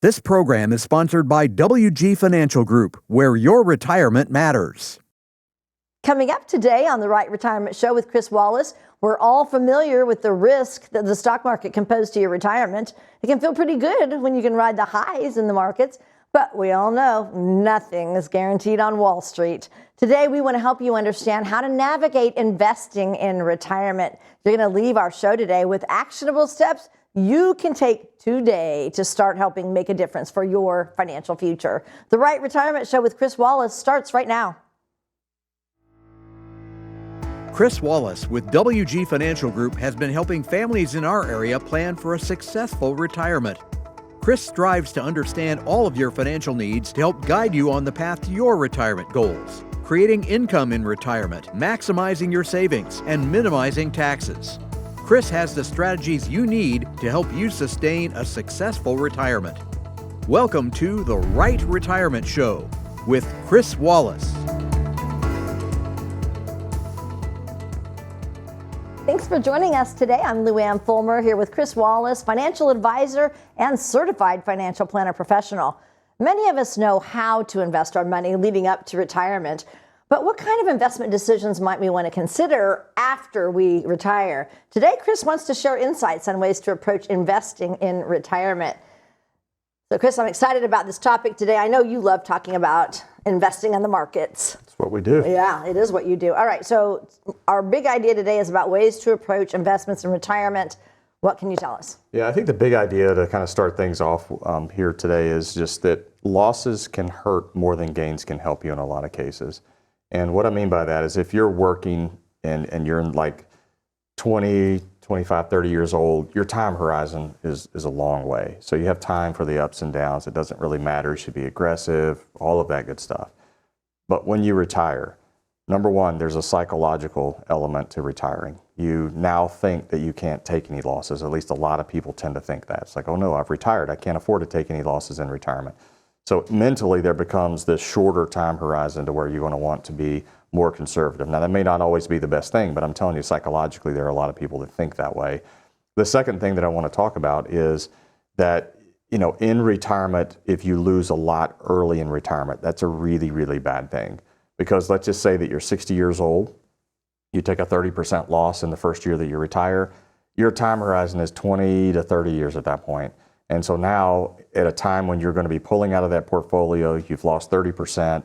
This program is sponsored by WG Financial Group, where your retirement matters. Coming up today on the RITE Retirement Show with Chris Wallace, we're all familiar with the risk that the stock market can pose to your retirement. It can feel pretty good when you can ride the highs in the markets, but we all know nothing is guaranteed on Wall Street. Today, we want to help you understand how to navigate investing in retirement. You're going to leave our show today with actionable steps you can take today to start helping make a difference for your financial future. The RITE Retirement Show with Chris Wallace starts right now. Chris Wallace with WG Financial Group has been helping families in our area plan for a successful retirement. Chris strives to understand all of your financial needs to help guide you on the path to your retirement goals, creating income in retirement, maximizing your savings, and minimizing taxes. Chris has the strategies you need to help you sustain a successful retirement. Welcome to the RITE Retirement Show with Chris Wallace. Thanks for joining us today. I'm Lou Ann Fulmer here with Chris Wallace, financial advisor and certified financial planner professional. Many of us know how to invest our money leading up to retirement, but what kind of investment decisions might we want to consider after we retire? Today, Chris wants to share insights on ways to approach investing in retirement. So, Chris, I'm excited about this topic today. I know you love talking about investing in the markets. That's what we do. Yeah, it is what you do. All right, so our big idea today is about ways to approach investments in retirement. What can you tell us? Yeah, I think the big idea to kind of start things off here today is just that losses can hurt more than gains can help you in a lot of cases. And what I mean by that is if you're working and you're in like 20, 25, 30 years old, your time horizon is a long way. So you have time for the ups and downs. It doesn't really matter. You should be aggressive, all of that good stuff. But when you retire, number one, there's a psychological element to retiring. You now think that you can't take any losses. At least a lot of people tend to think that. It's like, oh no, I've retired. I can't afford to take any losses in retirement. So mentally, there becomes this shorter time horizon to where you're going to want to be more conservative. Now, that may not always be the best thing, but I'm telling you, psychologically, there are a lot of people that think that way. The second thing that I want to talk about is that, you know, in retirement, if you lose a lot early in retirement, that's a really, really bad thing. Because let's just say that you're 60 years old, you take a 30% loss in the first year that you retire, your time horizon is 20 to 30 years at that point. And so now, at a time when you're going to be pulling out of that portfolio, you've lost 30%,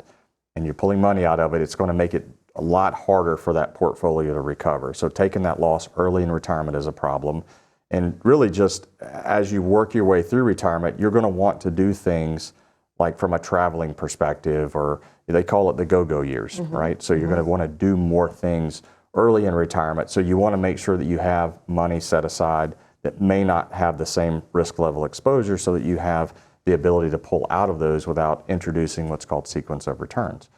and you're pulling money out of it, it's going to make it a lot harder for that portfolio to recover. So taking that loss early in retirement is a problem. And really just as you work your way through retirement, you're going to want to do things like from a traveling perspective, or they call it the go-go years, right? So you're going to want to do more things early in retirement. So you want to make sure that you have money set aside that may not have the same risk level exposure so that you have the ability to pull out of those without introducing what's called sequence of returns.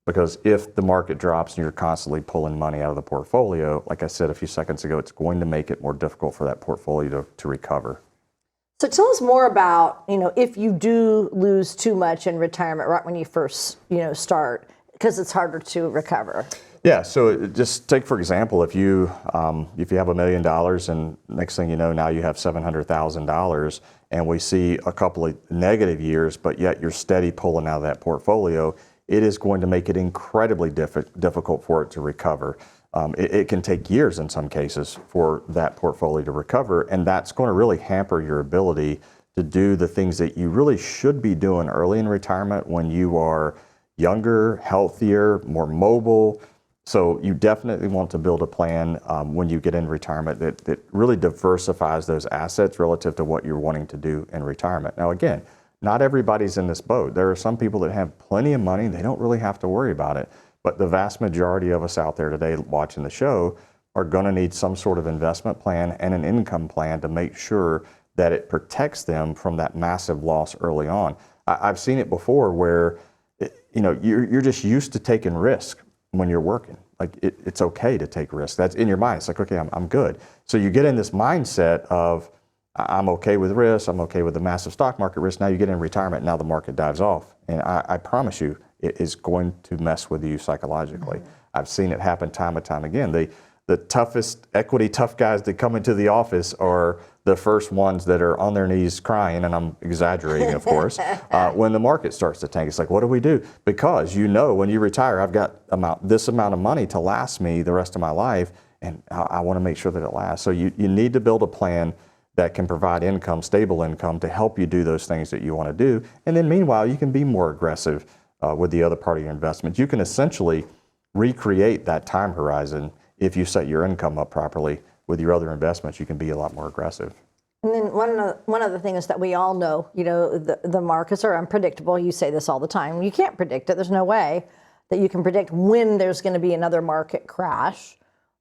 Because if the market drops and you're constantly pulling money out of the portfolio, like I said a few seconds ago, it's going to make it more difficult for that portfolio to recover. So tell us more about, if you do lose too much in retirement right when you first, start, because it's harder to recover. Yeah, so just take, for example, if you have $1 million and next thing you know, now you have $700,000 and we see a couple of negative years, but yet you're steady pulling out of that portfolio, it is going to make it incredibly difficult for it to recover. It can take years in some cases for that portfolio to recover, and that's going to really hamper your ability to do the things that you really should be doing early in retirement when you are younger, healthier, more mobile. So you definitely want to build a plan when you get in retirement that really diversifies those assets relative to what you're wanting to do in retirement. Now, again, not everybody's in this boat. There are some people that have plenty of money. They don't really have to worry about it. But the vast majority of us out there today watching the show are going to need some sort of investment plan and an income plan to make sure that it protects them from that massive loss early on. I've seen it before where, you're just used to taking risk when you're working. Like it's okay to take risks. That's in your mind. It's like, okay, I'm good. So you get in this mindset of, I'm okay with risk. I'm okay with the massive stock market risk. Now you get in retirement. Now the market dives off. And I promise you, it is going to mess with you psychologically. I've seen it happen time and time again. The the toughest equity tough guys that come into the office are the first ones that are on their knees crying, and I'm exaggerating, of course, when the market starts to tank. It's like, what do we do? Because when you retire, I've got this amount of money to last me the rest of my life, and I want to make sure that it lasts. So you need to build a plan that can provide income, stable income, to help you do those things that you want to do. And then meanwhile, you can be more aggressive with the other part of your investment. You can essentially recreate that time horizon if you set your income up properly. With your other investments, you can be a lot more aggressive. And then one of the things that we all know, the markets are unpredictable. You say this all the time. You can't predict it. There's no way that you can predict when there's going to be another market crash,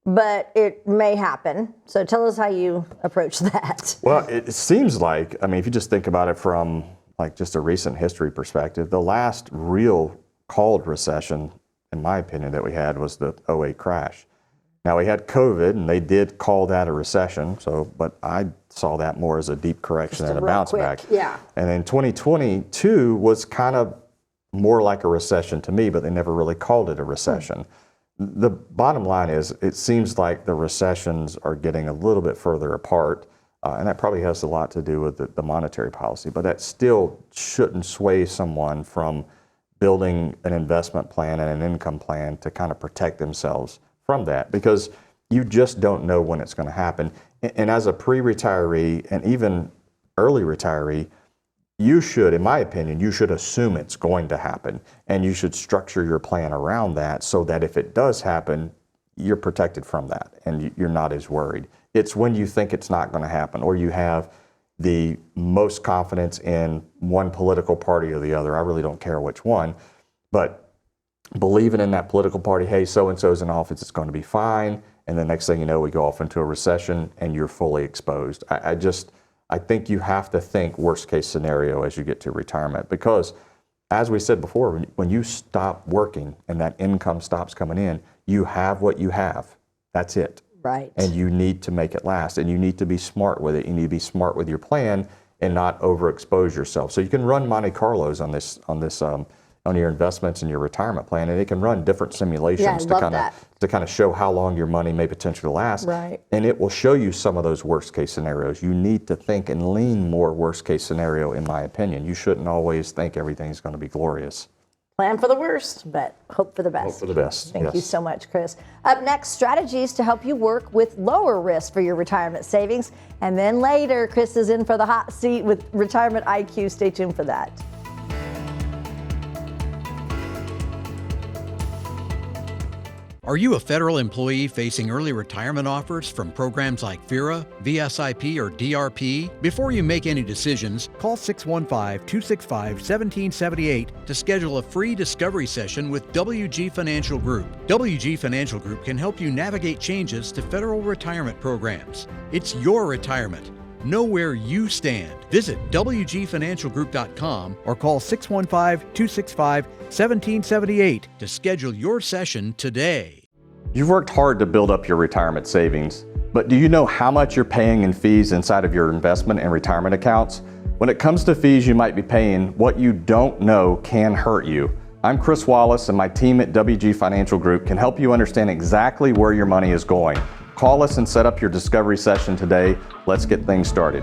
but it may happen. So tell us how you approach that. Well, it seems like, if you just think about it from like just a recent history perspective, the last real called recession, in my opinion, that we had was the '08 crash. Now, we had COVID, and they did call that a recession, but I saw that more as a deep correction and a bounce back. Yeah. And then 2022 was kind of more like a recession to me, but they never really called it a recession. The bottom line is, it seems like the recessions are getting a little bit further apart, and that probably has a lot to do with the monetary policy, but that still shouldn't sway someone from building an investment plan and an income plan to kind of protect themselves from that, because you just don't know when it's going to happen. And as a pre-retiree and even early retiree, you should, in my opinion, you should assume it's going to happen, and you should structure your plan around that so that if it does happen, you're protected from that and you're not as worried. It's when you think it's not going to happen, or you have the most confidence in one political party or the other. I really don't care which one, but believing in that political party, hey, so-and-so's in office, it's going to be fine. And the next thing you know, we go off into a recession and you're fully exposed. I think you have to think worst case scenario as you get to retirement, because as we said before, when you stop working and that income stops coming in, you have what you have. That's it. Right. And you need to make it last, and you need to be smart with it. You need to be smart with your plan and not overexpose yourself. So you can run Monte Carlos on your investments and your retirement plan, and it can run different simulations to kind of show how long your money may potentially last. Right. And it will show you some of those worst case scenarios. You need to think and lean more worst case scenario, in my opinion. You shouldn't always think everything's going to be glorious. Plan for the worst, but hope for the best. Hope for the best. Thank you so much, Chris. Up next, strategies to help you work with lower risk for your retirement savings. And then later, Chris is in for the hot seat with Retirement IQ. Stay tuned for that. Are you a federal employee facing early retirement offers from programs like FERA, VSIP, or DRP? Before you make any decisions, call 615-265-1778 to schedule a free discovery session with WG Financial Group. WG Financial Group can help you navigate changes to federal retirement programs. It's your retirement. Know where you stand. Visit WGFinancialGroup.com or call 615-265-1778 to schedule your session today. You've worked hard to build up your retirement savings, but do you know how much you're paying in fees inside of your investment and retirement accounts? When it comes to fees you might be paying, what you don't know can hurt you. I'm Chris Wallace, and my team at WG Financial Group can help you understand exactly where your money is going. Call us and set up your discovery session today. Let's get things started.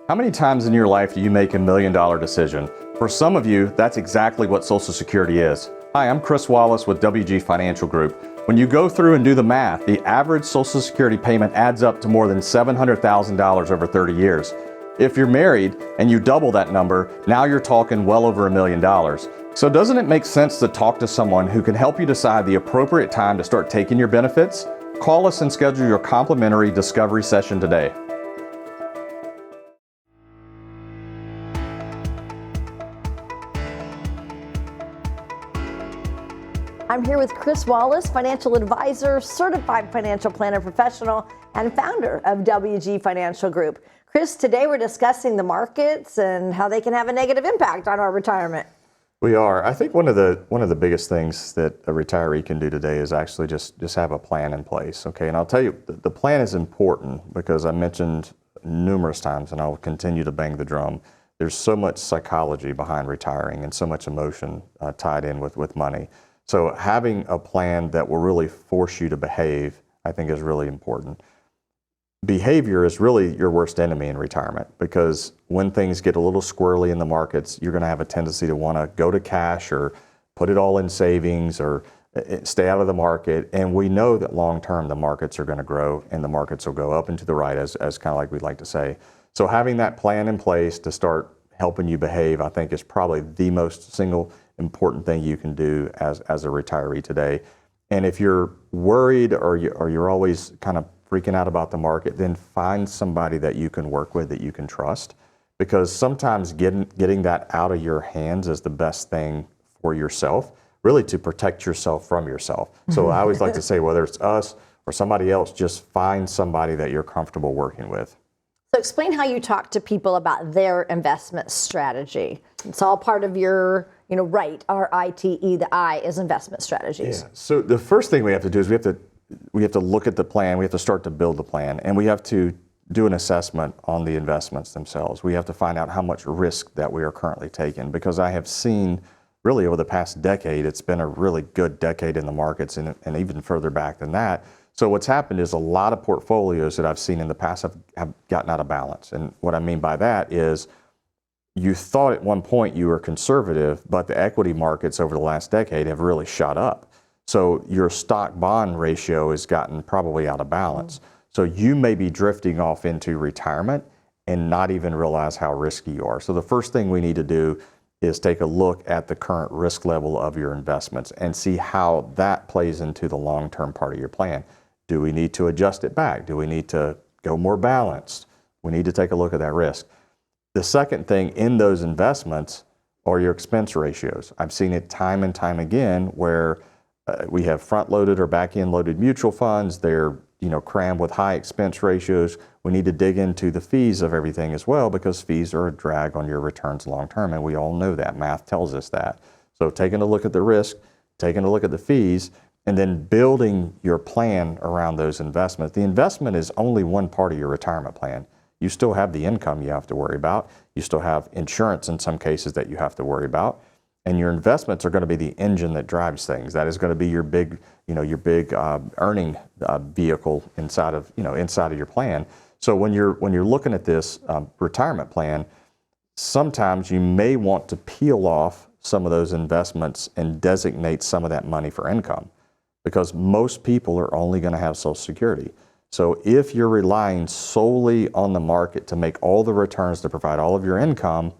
How many times in your life do you make $1 million decision? For some of you, that's exactly what Social Security is. Hi, I'm Chris Wallace with WG Financial Group. When you go through and do the math, the average Social Security payment adds up to more than $700,000 over 30 years. If you're married and you double that number, now you're talking well over $1 million. So doesn't it make sense to talk to someone who can help you decide the appropriate time to start taking your benefits? Call us and schedule your complimentary discovery session today. I'm here with Chris Wallace, financial advisor, certified financial planner professional, and founder of WG Financial Group. Chris, today we're discussing the markets and how they can have a negative impact on our retirement. We are. I think one of the biggest things that a retiree can do today is actually just have a plan in place. Okay, and I'll tell you, the plan is important because I mentioned numerous times, and I'll continue to bang the drum, there's so much psychology behind retiring and so much emotion tied in with money. So having a plan that will really force you to behave, I think, is really important. Behavior is really your worst enemy in retirement, because when things get a little squirrely in the markets, you're going to have a tendency to want to go to cash or put it all in savings or stay out of the market. And we know that long term the markets are going to grow and the markets will go up and to the right, as kind of like we'd like to say. So having that plan in place to start helping you behave, I think, is probably the most single important thing you can do as a retiree today. And if you're worried or you're always kind of freaking out about the market, then find somebody that you can work with, that you can trust, because sometimes getting that out of your hands is the best thing for yourself, really to protect yourself from yourself. So I always like to say, whether it's us or somebody else, just find somebody that you're comfortable working with. So explain how you talk to people about their investment strategy. It's all part of your, RITE, R-I-T-E, the I is investment strategies. Yeah. So the first thing we have to do is we have to look at the plan. We have to start to build the plan, and we have to do an assessment on the investments themselves. We have to find out how much risk that we are currently taking, because I have seen really over the past decade, it's been a really good decade in the markets, and even further back than that. So what's happened is a lot of portfolios that I've seen in the past have gotten out of balance. And what I mean by that is, you thought at one point you were conservative, but the equity markets over the last decade have really shot up. So your stock bond ratio has gotten probably out of balance. So you may be drifting off into retirement and not even realize how risky you are. So the first thing we need to do is take a look at the current risk level of your investments and see how that plays into the long-term part of your plan. Do we need to adjust it back? Do we need to go more balanced? We need to take a look at that risk. The second thing in those investments are your expense ratios. I've seen it time and time again where we have front-loaded or back-end loaded mutual funds. They're crammed with high expense ratios. We need to dig into the fees of everything as well, because fees are a drag on your returns long-term, and we all know that. Math tells us that. So taking a look at the risk, taking a look at the fees, and then building your plan around those investments. The investment is only one part of your retirement plan. You still have the income you have to worry about. You still have insurance in some cases that you have to worry about. And your investments are going to be the engine that drives things. That is going to be your big, earning vehicle inside of your plan. So when you're looking at this retirement plan, sometimes you may want to peel off some of those investments and designate some of that money for income, because most people are only going to have Social Security. So if you're relying solely on the market to make all the returns to provide all of your income,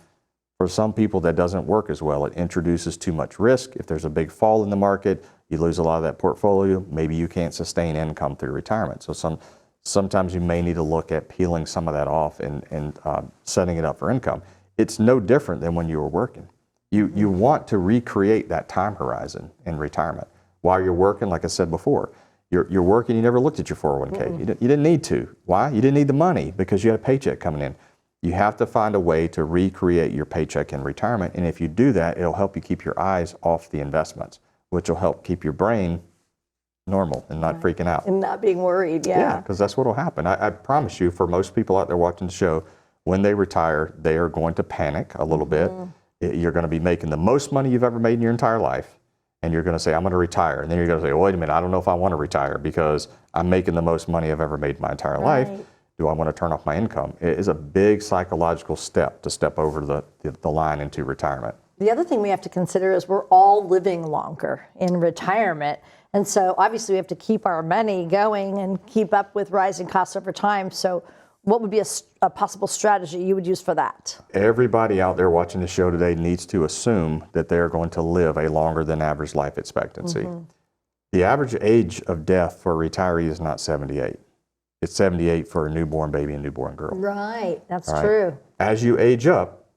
for some people that doesn't work as well. It introduces too much risk. If there's a big fall in the market, you lose a lot of that portfolio. Maybe you can't sustain income through retirement. So sometimes you may need to look at peeling some of that off and setting it up for income. It's no different than when you were working. You want to recreate that time horizon in retirement. While you're working, like I said before, you're working, you never looked at your 401k. You didn't need to. Why? You didn't need the money because you had a paycheck coming in. You have to find a way to recreate your paycheck in retirement. And if you do that, it'll help you keep your eyes off the investments, which will help keep your brain normal and not freaking out. And not being worried, Yeah, because that's what will happen. I promise you, for most people out there watching the show, when they retire, they are going to panic a little bit. You're going to be making the most money you've ever made in your entire life. And you're going to say, I'm going to retire. And then you're going to say, wait a minute, I don't know if I want to retire because I'm making the most money I've ever made in my entire life. Do I want to turn off my income? It is a big psychological step to step over the line into retirement. The other thing we have to consider is we're all living longer in retirement. And so obviously we have to keep our money going and keep up with rising costs over time. So what would be a possible strategy you would use for that? Everybody out there watching the show today needs to assume that they're going to live a longer than average life expectancy. The average age of death for a retiree is not 78. It's 78 for a newborn baby and newborn girl. Right, that's true. As you age up,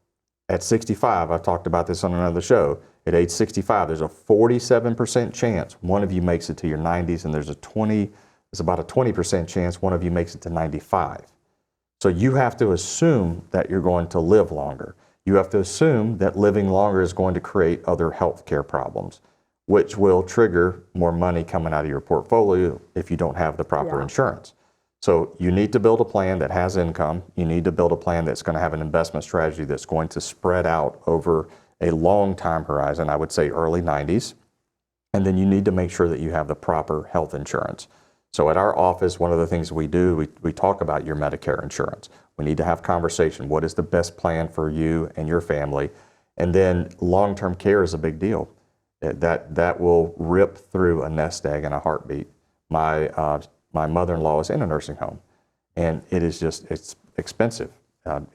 at 65, I've talked about this on another show, at age 65, there's a 47% chance one of you makes it to your 90s, and there's about a 20% chance one of you makes it to 95. So you have to assume that you're going to live longer. You have to assume that living longer is going to create other health care problems, which will trigger more money coming out of your portfolio if you don't have the proper insurance. So you need to build a plan that has income. You need to build a plan that's going to have an investment strategy that's going to spread out over a long time horizon, I would say early 90s. And then you need to make sure that you have the proper health insurance. So at our office, one of the things we do, we talk about your Medicare insurance. We need to have conversation. What is the best plan for you and your family? And then long-term care is a big deal. That will rip through a nest egg in a heartbeat. My mother-in-law is in a nursing home, and it's expensive.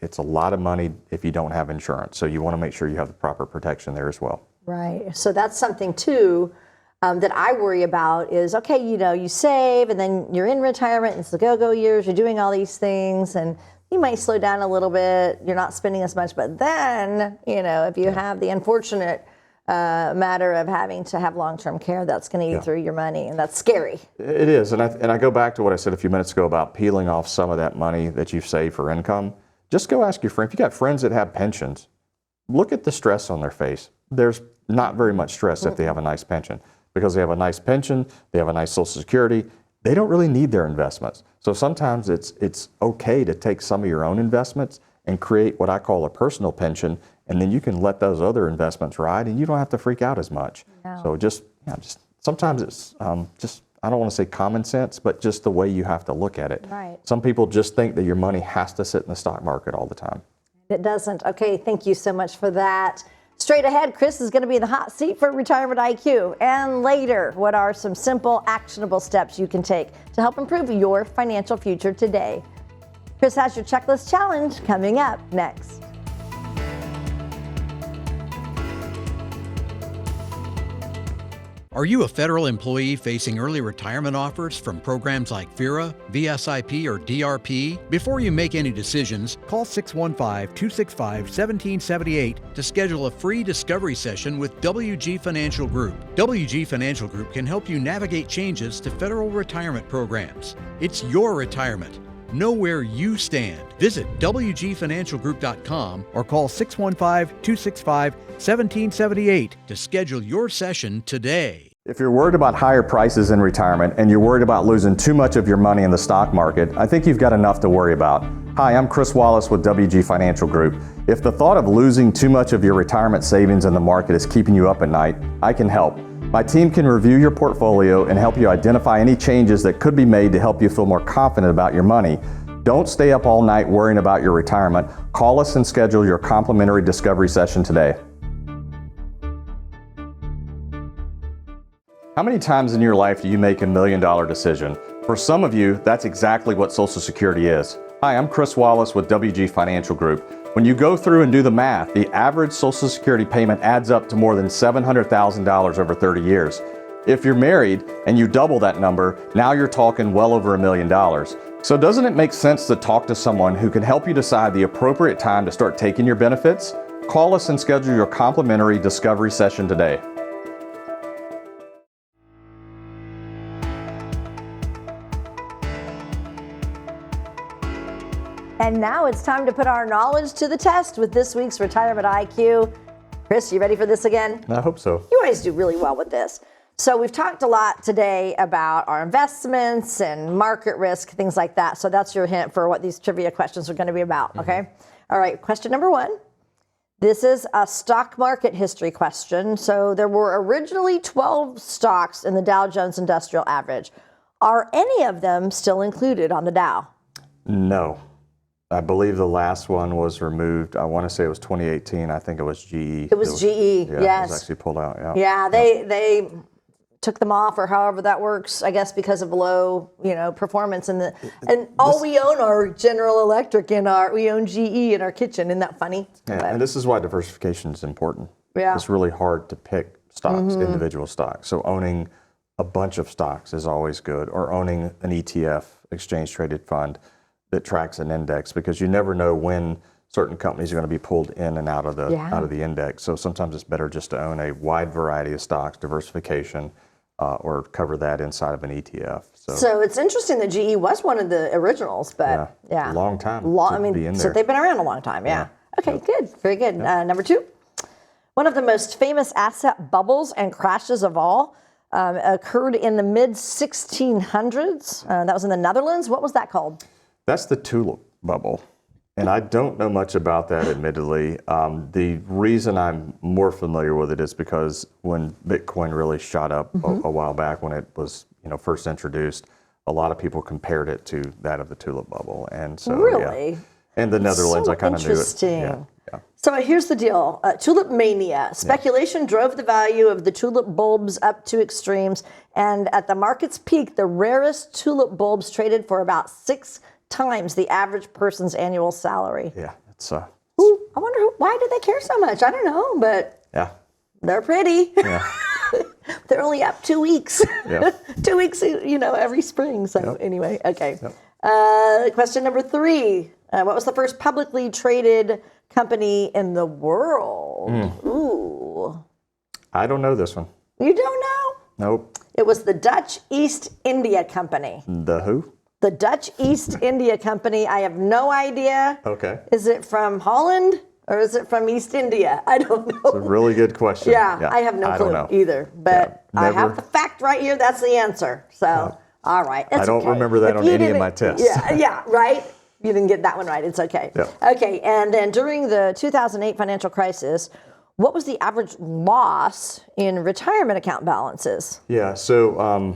It's a lot of money if you don't have insurance. So you want to make sure you have the proper protection there as well. Right. So that's something too that I worry about is, okay, you save and then you're in retirement and it's the go-go years, you're doing all these things and you might slow down a little bit, you're not spending as much, but then, if you have the unfortunate matter of having to have long-term care, that's going to eat through your money, and that's scary. It is, and I go back to what I said a few minutes ago about peeling off some of that money that you've saved for income. Just go ask your friend. If you got friends that have pensions, look at the stress on their face. There's not very much stress if they have a nice pension, because they have a nice pension, they have a nice Social Security. They don't really need their investments. So sometimes it's okay to take some of your own investments and create what I call a personal pension, and then you can let those other investments ride, and you don't have to freak out as much. No. So just sometimes it's just, I don't want to say common sense, but just the way you have to look at it. Right. Some people just think that your money has to sit in the stock market all the time. It doesn't. Okay, thank you so much for that. Straight ahead, Chris is going to be in the hot seat for Retirement IQ. And later, what are some simple, actionable steps you can take to help improve your financial future today? Chris has your checklist challenge coming up next. Are you a federal employee facing early retirement offers from programs like FERA, VSIP, or DRP? Before you make any decisions, call 615-265-1778 to schedule a free discovery session with WG Financial Group. WG Financial Group can help you navigate changes to federal retirement programs. It's your retirement. Know where you stand. Visit WGFinancialGroup.com or call 615-265-1778 to schedule your session today. If you're worried about higher prices in retirement and you're worried about losing too much of your money in the stock market, I think you've got enough to worry about. Hi, I'm Chris Wallace with WG Financial Group. If the thought of losing too much of your retirement savings in the market is keeping you up at night, I can help. My team can review your portfolio and help you identify any changes that could be made to help you feel more confident about your money. Don't stay up all night worrying about your retirement. Call us and schedule your complimentary discovery session today. How many times in your life do you make $1 million decision? For some of you, that's exactly what Social Security is. Hi, I'm Chris Wallace with WG Financial Group. When you go through and do the math, the average Social Security payment adds up to more than $700,000 over 30 years. If you're married and you double that number, now you're talking well over $1 million. So doesn't it make sense to talk to someone who can help you decide the appropriate time to start taking your benefits? Call us and schedule your complimentary discovery session today. And now it's time to put our knowledge to the test with this week's Retirement IQ. Chris, you ready for this again? I hope so. You always do really well with this. So we've talked a lot today about our investments and market risk, things like that. So that's your hint for what these trivia questions are going to be about, okay? All right, question number 1. This is a stock market history question. So there were originally 12 stocks in the Dow Jones Industrial Average. Are any of them still included on the Dow? No. I believe the last one was removed. I want to say it was 2018. I think it was GE. It was GE, yeah, yes. It was actually pulled out, yeah. Yeah, they took them off, or however that works, I guess because of low, performance. And we own are General Electric we own GE in our kitchen. Isn't that funny? Yeah, and this is why diversification is important. Yeah. It's really hard to pick stocks, individual stocks. So owning a bunch of stocks is always good, or owning an ETF, exchange traded fund, that tracks an index, because you never know when certain companies are going to be pulled in and out of the index. So sometimes it's better just to own a wide variety of stocks, diversification, or cover that inside of an ETF. So it's interesting that GE was one of the originals, but a long time. Be in so there. they've been around a long time. Yeah. Okay, good, very good. Number 2, one of the most famous asset bubbles and crashes of all occurred in the mid 1600s. That was in the Netherlands. What was that called? That's the tulip bubble. And I don't know much about that, admittedly. The reason I'm more familiar with it is because when Bitcoin really shot up a while back, when it was first introduced, a lot of people compared it to that of the tulip bubble. And so, really? Yeah. And the Netherlands, So I kind of knew it. interesting. Yeah. So here's the deal. Tulip mania. Speculation drove the value of the tulip bulbs up to extremes. And at the market's peak, the rarest tulip bulbs traded for about 6 times the average person's annual salary. Yeah. It's I wonder why do they care so much? I don't know, but they're pretty. Yeah. They're only up 2 weeks. Yeah. 2 weeks, every spring. So anyway, okay. Question number 3. What was the first publicly traded company in the world? Ooh. I don't know this one. You don't know? Nope. It was the Dutch East India Company. The who? The Dutch East India Company. I have no idea. Okay. Is it from Holland or is it from East India? I don't know. It's a really good question. Yeah, I have no clue either. But I have the fact right here. That's the answer. So, all right. I don't remember that on any of my tests. Yeah, right? You didn't get that one right. It's okay. Yeah. Okay, and then during the 2008 financial crisis, what was the average loss in retirement account balances? Yeah, so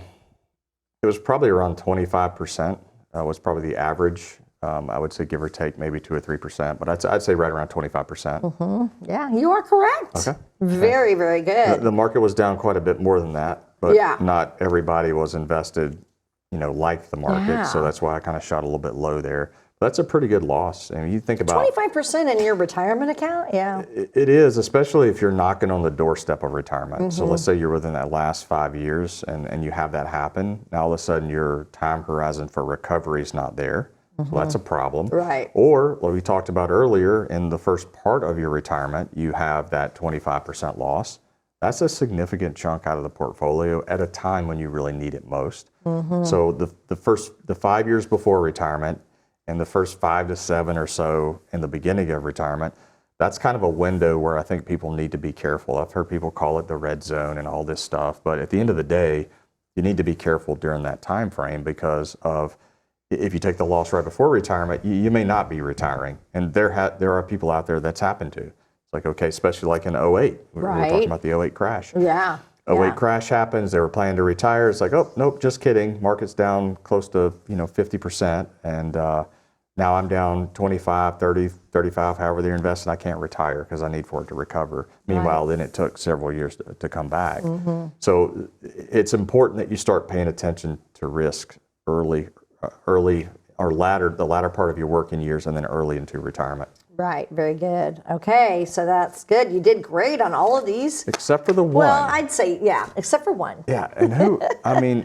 it was probably around 25%. Was probably the average. I would say give or take maybe 2 or 3%, but I'd say right around 25%. Yeah, you are correct. Okay. Very, very good. The market was down quite a bit more than that, but not everybody was invested, like the market. So that's why I kind of shot a little bit low there. That's a pretty good loss. I mean, you think about 25% in your retirement account? Yeah. It is, especially if you're knocking on the doorstep of retirement. So let's say you're within that last 5 years and you have that happen. Now all of a sudden your time horizon for recovery is not there. So that's a problem. Right. Or, like we talked about earlier, in the first part of your retirement, you have that 25% loss. That's a significant chunk out of the portfolio at a time when you really need it most. So the 5 years before retirement, and the first 5 to 7 or so in the beginning of retirement, that's kind of a window where I think people need to be careful. I've heard people call it the red zone and all this stuff, but at the end of the day, you need to be careful during that time frame because of if you take the loss right before retirement, you may not be retiring. And there are people out there that's happened to. It's like, okay, especially like in 08. We were talking about the 08 crash. Yeah. 08 crash happens, they were planning to retire. It's like, oh, nope, just kidding. Market's down close to 50%. And now I'm down 25, 30, 35, however they're investing. I can't retire because I need for it to recover. Meanwhile, then it took several years to come back. So it's important that you start paying attention to risk early or the latter part of your working years and then early into retirement. Right, very good. Okay, so that's good. You did great on all of these. Except for the one. Well, I'd say, except for one. Yeah, and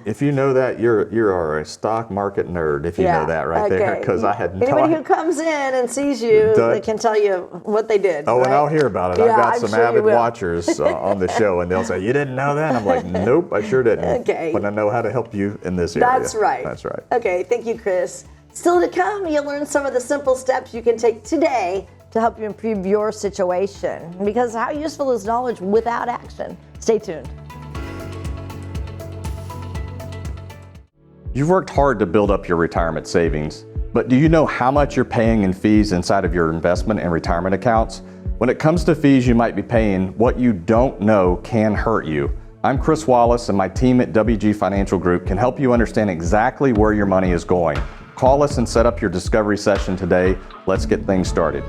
if you know that, you are a stock market nerd if you know that right there, because I had no Anybody who comes in and sees you, they can tell you what they did. Oh, right? and I'll hear about it. I've got some avid will. watchers on the show, and they'll say, you didn't know that? I'm like, nope, I sure didn't. Okay. But I know how to help you in this area. That's right. That's right. Okay, thank you, Chris. Still to come, you'll learn some of the simple steps you can take today to help you improve your situation. Because how useful is knowledge without action? Stay tuned. You've worked hard to build up your retirement savings, but do you know how much you're paying in fees inside of your investment and retirement accounts? When it comes to fees you might be paying, what you don't know can hurt you. I'm Chris Wallace, and my team at WG Financial Group can help you understand exactly where your money is going. Call us and set up your discovery session today. Let's get things started.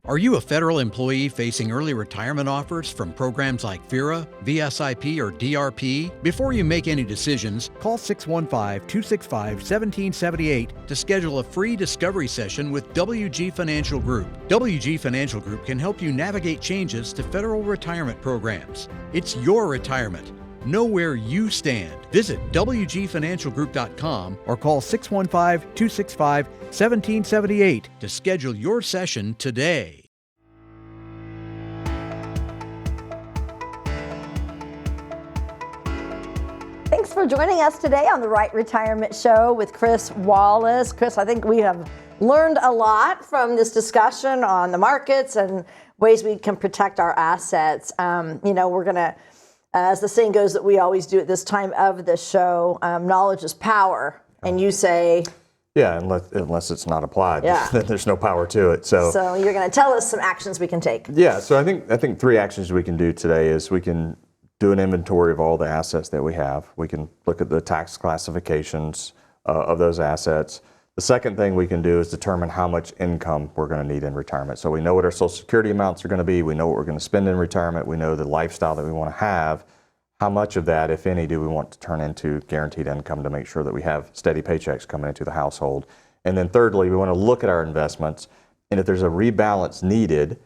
Are you a federal employee facing early retirement offers from programs like FERA, VSIP, or DRP? Before you make any decisions, call 615-265-1778 to schedule a free discovery session with WG Financial Group. WG Financial Group can help you navigate changes to federal retirement programs. It's your retirement. Know where you stand. Visit WGFinancialGroup.com or call 615-265-1778 to schedule your session today. Thanks for joining us today on the RITE Retirement Show with Chris Wallace. Chris, I think we have learned a lot from this discussion on the markets and ways we can protect our assets. We're going to, as the saying goes that we always do at this time of the show, knowledge is power. And you say... Yeah, unless it's not applied, yeah. then there's no power to it. So you're going to tell us some actions we can take. Yeah, so I think 3 actions we can do today is we can do an inventory of all the assets that we have. We can look at the tax classifications of those assets. The second thing we can do is determine how much income we're going to need in retirement. So we know what our Social Security amounts are going to be. We know what we're going to spend in retirement. We know the lifestyle that we want to have. How much of that, if any, do we want to turn into guaranteed income to make sure that we have steady paychecks coming into the household? And then thirdly, we want to look at our investments. And if there's a rebalance needed,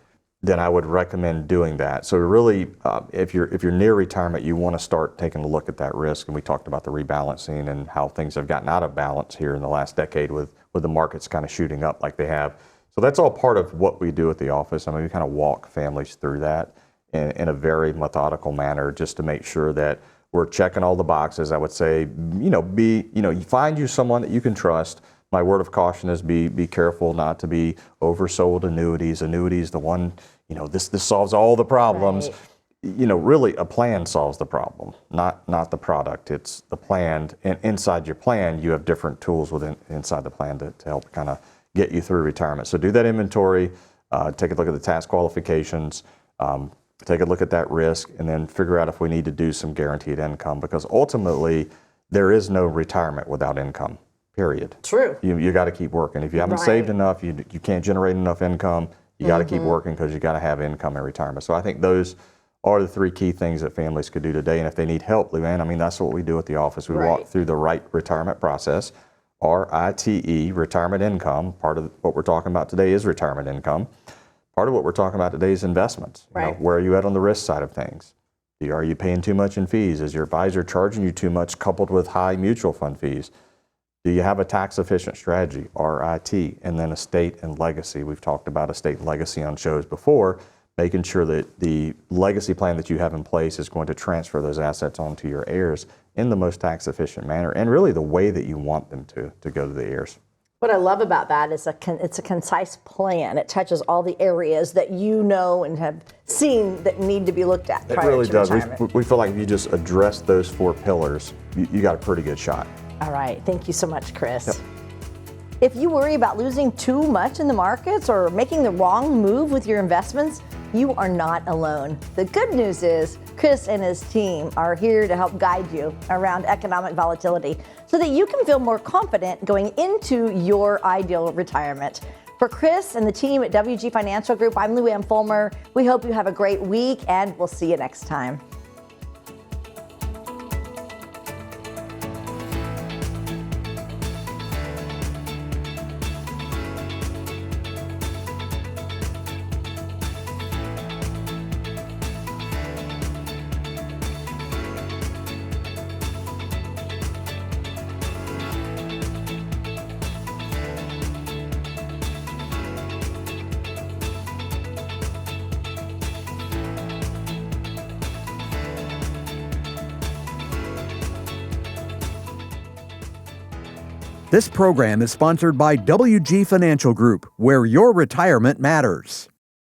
then I would recommend doing that. So really, if you're near retirement, you want to start taking a look at that risk. And we talked about the rebalancing and how things have gotten out of balance here in the last decade with the markets kind of shooting up like they have. So that's all part of what we do at the office. I mean, we kind of walk families through that in a very methodical manner just to make sure that we're checking all the boxes. I would say, you find you someone that you can trust. My word of caution is be careful not to be oversold annuities. Annuities, the one, this solves all the problems. Right. Really a plan solves the problem, not the product. It's the plan. And inside your plan, you have different tools inside the plan to help kind of get you through retirement. So do that inventory, take a look at the tax qualifications, take a look at that risk, and then figure out if we need to do some guaranteed income, because ultimately there is no retirement without income, period. True. You got to keep working. If you haven't saved enough, you can't generate enough income, you got to keep working because you got to have income in retirement. So I think those are the 3 key things that families could do today. And if they need help, Luann, I mean, that's what we do at the office. We walk through the RITE retirement process, RITE, retirement income. Part of what we're talking about today is retirement income. Part of what we're talking about today is investments. Right. Where are you at on the risk side of things? Are you paying too much in fees? Is your advisor charging you too much coupled with high mutual fund fees? Do you have a tax efficient strategy, RIT? And then estate and legacy. We've talked about estate and legacy on shows before, making sure that the legacy plan that you have in place is going to transfer those assets onto your heirs in the most tax efficient manner and really the way that you want them to go to the heirs. What I love about that is it's a concise plan. It touches all the areas that you know and have seen that need to be looked at prior to retirement. It really does. We feel like if you just address those 4 pillars, you got a pretty good shot. All right. Thank you so much, Chris. Yep. If you worry about losing too much in the markets or making the wrong move with your investments, you are not alone. The good news is Chris and his team are here to help guide you around economic volatility so that you can feel more confident going into your ideal retirement. For Chris and the team at WG Financial Group, I'm Luann Fulmer. We hope you have a great week, and we'll see you next time. This program is sponsored by WG Financial Group, where your retirement matters.